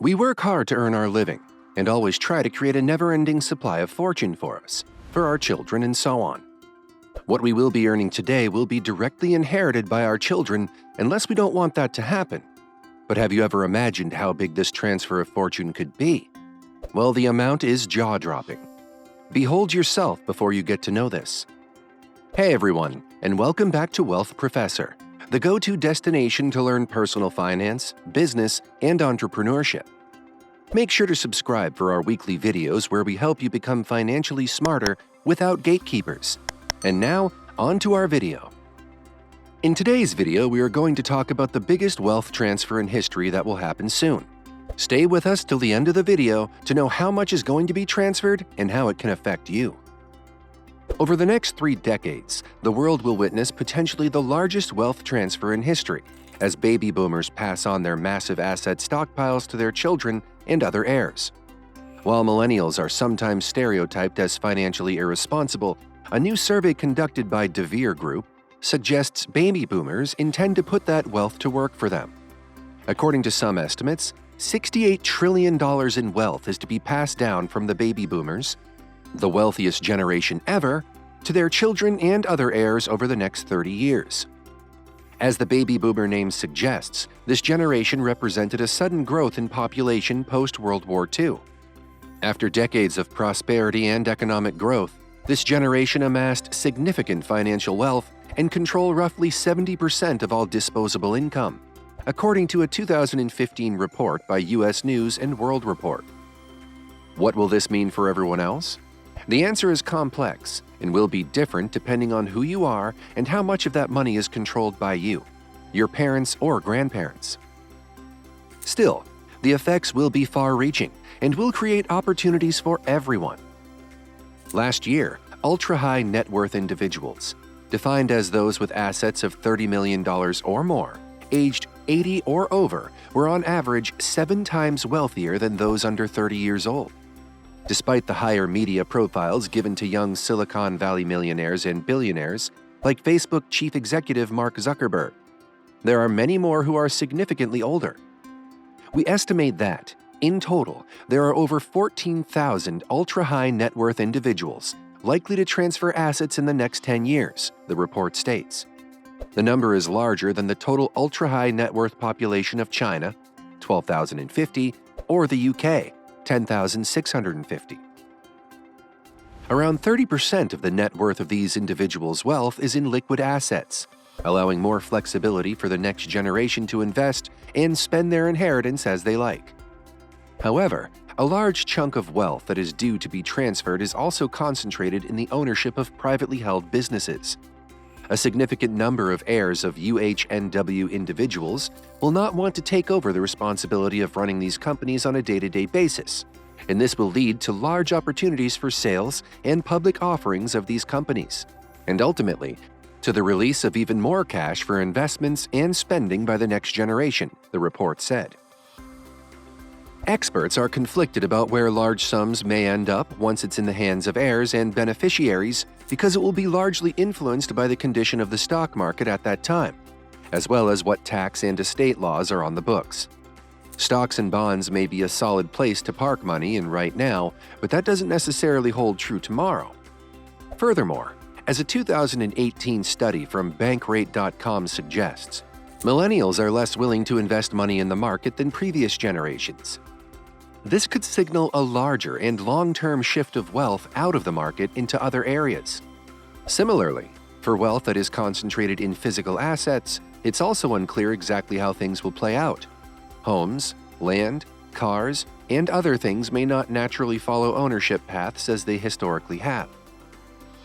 We work hard to earn our living and always try to create a never-ending supply of fortune for us, for our children, and so on. What we will be earning today will be directly inherited by our children unless we don't want that to happen. But have you ever imagined how big this transfer of fortune could be? Well, the amount is jaw-dropping. Behold yourself before you get to know this. Hey everyone, and welcome back to Wealth Professor, the go-to destination to learn personal finance, business, and entrepreneurship. Make sure to subscribe for our weekly videos where we help you become financially smarter without gatekeepers. And now, on to our video. In today's video, we are going to talk about the biggest wealth transfer in history that will happen soon. Stay with us till the end of the video to know how much is going to be transferred and how it can affect you. Over the next 3 decades, the world will witness potentially the largest wealth transfer in history, as baby boomers pass on their massive asset stockpiles to their children and other heirs. While millennials are sometimes stereotyped as financially irresponsible, a new survey conducted by DeVere Group suggests baby boomers intend to put that wealth to work for them. According to some estimates, $68 trillion in wealth is to be passed down from the baby boomers, the wealthiest generation ever, to their children and other heirs over the next 30 years. As the baby boomer name suggests, this generation represented a sudden growth in population post-World War II. After decades of prosperity and economic growth, this generation amassed significant financial wealth and control roughly 70% of all disposable income, according to a 2015 report by U.S. News and World Report. What will this mean for everyone else? The answer is complex and will be different depending on who you are and how much of that money is controlled by you, your parents or grandparents. Still, the effects will be far-reaching and will create opportunities for everyone. Last year, ultra-high net worth individuals, defined as those with assets of $30 million or more, aged 80 or over, were on average 7 times wealthier than those under 30 years old. Despite the higher media profiles given to young Silicon Valley millionaires and billionaires, like Facebook chief executive Mark Zuckerberg, there are many more who are significantly older. We estimate that, in total, there are over 14,000 ultra-high net worth individuals likely to transfer assets in the next 10 years, the report states. The number is larger than the total ultra-high net worth population of China, 12,050, or the UK, 10,650. Around 30% of the net worth of these individuals' wealth is in liquid assets, allowing more flexibility for the next generation to invest and spend their inheritance as they like. However, a large chunk of wealth that is due to be transferred is also concentrated in the ownership of privately held businesses. A significant number of heirs of UHNW individuals will not want to take over the responsibility of running these companies on a day-to-day basis, and this will lead to large opportunities for sales and public offerings of these companies, and ultimately, to the release of even more cash for investments and spending by the next generation, the report said. Experts are conflicted about where large sums may end up once it's in the hands of heirs and beneficiaries because it will be largely influenced by the condition of the stock market at that time, as well as what tax and estate laws are on the books. Stocks and bonds may be a solid place to park money in right now, but that doesn't necessarily hold true tomorrow. Furthermore, as a 2018 study from Bankrate.com suggests, millennials are less willing to invest money in the market than previous generations. This could signal a larger and long-term shift of wealth out of the market into other areas. Similarly, for wealth that is concentrated in physical assets, it's also unclear exactly how things will play out. Homes, land, cars, and other things may not naturally follow ownership paths as they historically have.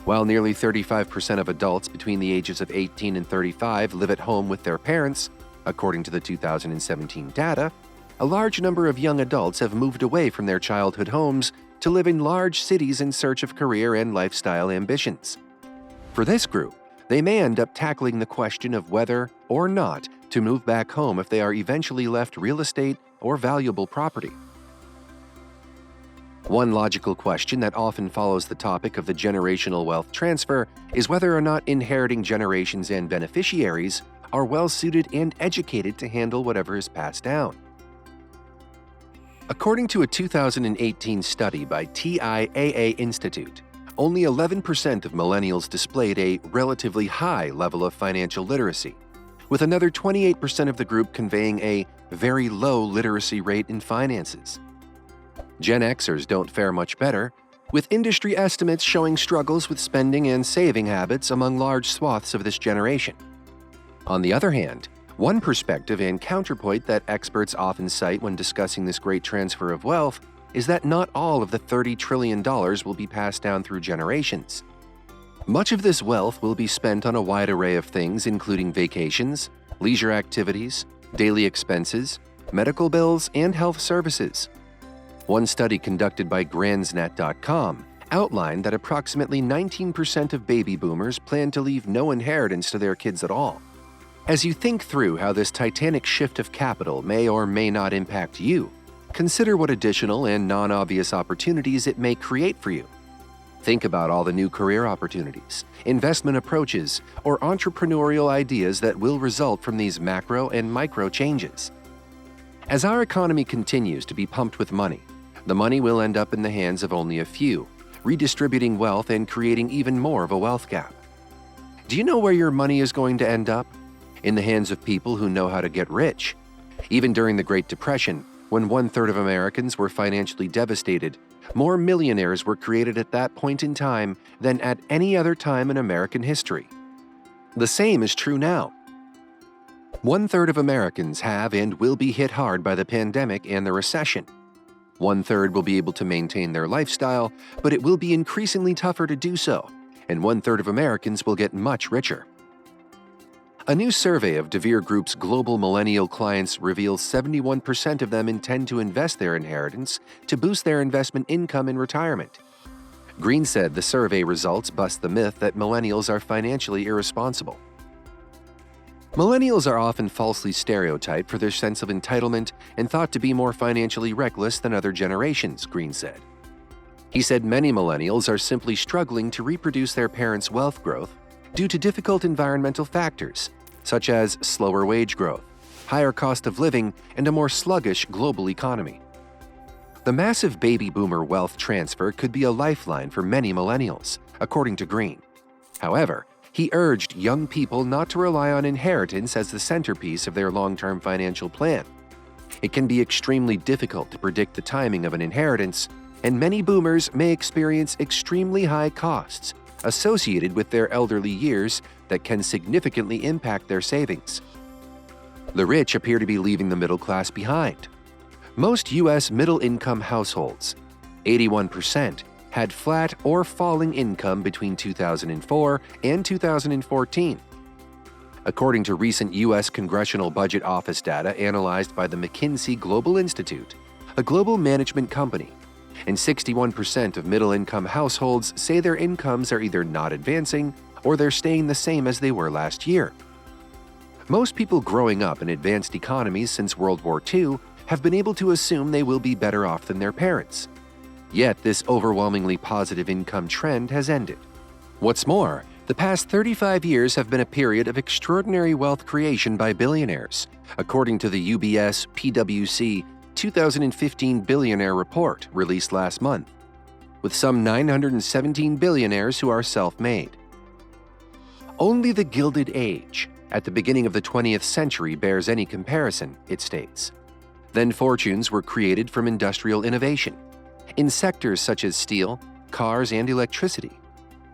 While nearly 35% of adults between the ages of 18 and 35 live at home with their parents, according to the 2017 data, a large number of young adults have moved away from their childhood homes to live in large cities in search of career and lifestyle ambitions. For this group, they may end up tackling the question of whether or not to move back home if they are eventually left real estate or valuable property. One logical question that often follows the topic of the generational wealth transfer is whether or not inheriting generations and beneficiaries are well-suited and educated to handle whatever is passed down. According to a 2018 study by TSLA Institute, only 11% of millennials displayed a relatively high level of financial literacy, with another 28% of the group conveying a very low literacy rate in finances. Gen Xers don't fare much better, with industry estimates showing struggles with spending and saving habits among large swaths of this generation. On the other hand, one perspective and counterpoint that experts often cite when discussing this great transfer of wealth is that not all of the $30 trillion will be passed down through generations. Much of this wealth will be spent on a wide array of things, including vacations, leisure activities, daily expenses, medical bills, and health services. One study conducted by grandsnet.com outlined that approximately 19% of baby boomers plan to leave no inheritance to their kids at all. As you think through how this titanic shift of capital may or may not impact you, consider what additional and non-obvious opportunities it may create for you. Think about all the new career opportunities, investment approaches, or entrepreneurial ideas that will result from these macro and micro changes. As our economy continues to be pumped with money, the money will end up in the hands of only a few, redistributing wealth and creating even more of a wealth gap. Do you know where your money is going to end up? In the hands of people who know how to get rich. Even during the Great Depression, when 1/3 of Americans were financially devastated, more millionaires were created at that point in time than at any other time in American history. The same is true now. 1/3 of Americans have and will be hit hard by the pandemic and the recession. 1/3 will be able to maintain their lifestyle, but it will be increasingly tougher to do so, and 1/3 of Americans will get much richer. A new survey of DeVere Group's global millennial clients reveals 71% of them intend to invest their inheritance to boost their investment income in retirement. Green said the survey results bust the myth that millennials are financially irresponsible. Millennials are often falsely stereotyped for their sense of entitlement and thought to be more financially reckless than other generations, Green said. He said many millennials are simply struggling to reproduce their parents' wealth growth due to difficult environmental factors, such as slower wage growth, higher cost of living, and a more sluggish global economy. The massive baby boomer wealth transfer could be a lifeline for many millennials, according to Green. However, he urged young people not to rely on inheritance as the centerpiece of their long-term financial plan. It can be extremely difficult to predict the timing of an inheritance, and many boomers may experience extremely high costs associated with their elderly years that can significantly impact their savings. The rich appear to be leaving the middle class behind. Most U.S. middle-income households, 81%, had flat or falling income between 2004 and 2014. According to recent U.S. Congressional Budget Office data analyzed by the McKinsey Global Institute, a global management company, and 61% of middle-income households say their incomes are either not advancing or they're staying the same as they were last year. Most people growing up in advanced economies since World War II have been able to assume they will be better off than their parents. Yet this overwhelmingly positive income trend has ended. What's more, the past 35 years have been a period of extraordinary wealth creation by billionaires, according to the UBS PwC 2015 Billionaire Report released last month, with some 917 billionaires who are self-made. Only the Gilded Age, at the beginning of the 20th century, bears any comparison, it states. Then fortunes were created from industrial innovation, in sectors such as steel, cars, and electricity.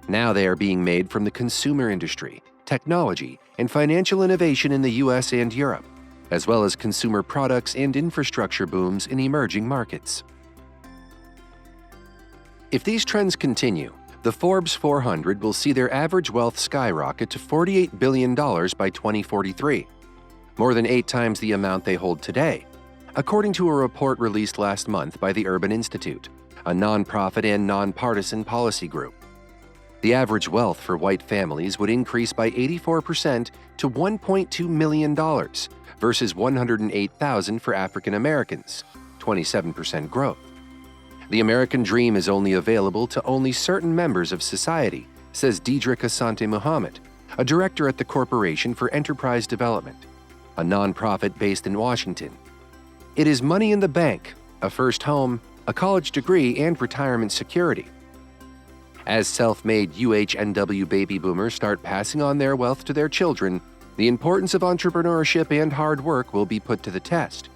Now they are being made from the consumer industry, technology, and financial innovation in the US and Europe, as well as consumer products and infrastructure booms in emerging markets. If these trends continue, the Forbes 400 will see their average wealth skyrocket to $48 billion by 2043, more than 8 times the amount they hold today, according to a report released last month by the Urban Institute, a nonprofit and nonpartisan policy group. The average wealth for white families would increase by 84% to $1.2 million versus $108,000 for African Americans, 27% growth. The American dream is only available to only certain members of society, says Diedrich Asante Muhammad, a director at the Corporation for Enterprise Development, a nonprofit based in Washington. It is money in the bank, a first home, a college degree, and retirement security. As self-made UHNW baby boomers start passing on their wealth to their children, the importance of entrepreneurship and hard work will be put to the test.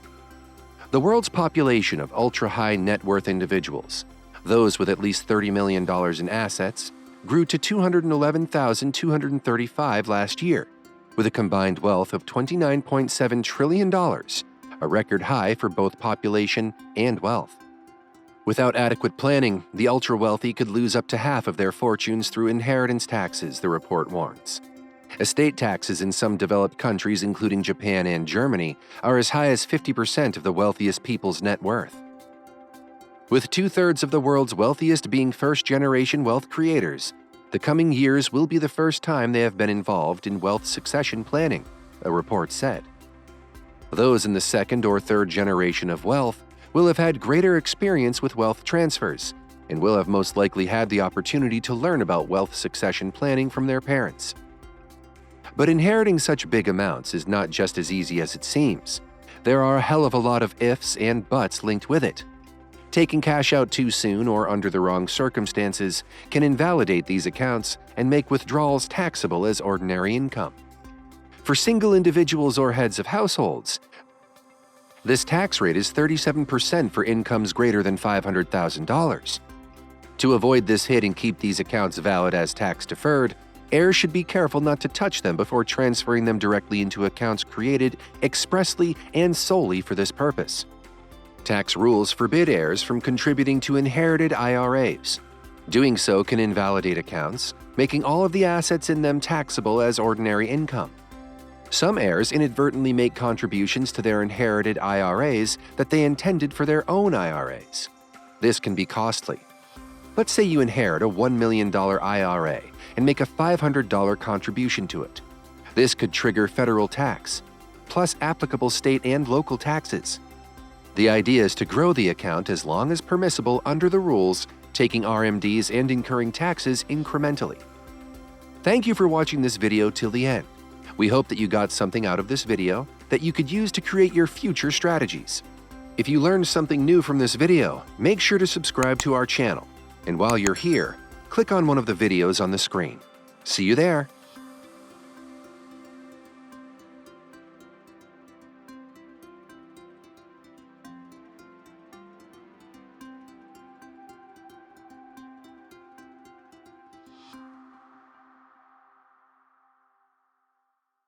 The world's population of ultra-high net worth individuals, those with at least $30 million in assets, grew to 211,235 last year, with a combined wealth of $29.7 trillion, a record high for both population and wealth. Without adequate planning, the ultra-wealthy could lose up to half of their fortunes through inheritance taxes, the report warns. Estate taxes in some developed countries, including Japan and Germany, are as high as 50% of the wealthiest people's net worth. With 2/3 of the world's wealthiest being first-generation wealth creators, the coming years will be the first time they have been involved in wealth succession planning, a report said. Those in the second or third generation of wealth will have had greater experience with wealth transfers and will have most likely had the opportunity to learn about wealth succession planning from their parents. But inheriting such big amounts is not just as easy as it seems. There are a hell of a lot of ifs and buts linked with it. Taking cash out too soon or under the wrong circumstances can invalidate these accounts and make withdrawals taxable as ordinary income. For single individuals or heads of households, this tax rate is 37% for incomes greater than $500,000. To avoid this hit and keep these accounts valid as tax-deferred, heirs should be careful not to touch them before transferring them directly into accounts created expressly and solely for this purpose. Tax rules forbid heirs from contributing to inherited IRAs. Doing so can invalidate accounts, making all of the assets in them taxable as ordinary income. Some heirs inadvertently make contributions to their inherited IRAs that they intended for their own IRAs. This can be costly. Let's say you inherit a $1 million IRA and make a $500 contribution to it. This could trigger federal tax, plus applicable state and local taxes. The idea is to grow the account as long as permissible under the rules, taking RMDs and incurring taxes incrementally. Thank you for watching this video till the end. We hope that you got something out of this video that you could use to create your future strategies. If you learned something new from this video, make sure to subscribe to our channel. And while you're here, click on one of the videos on the screen. See you there!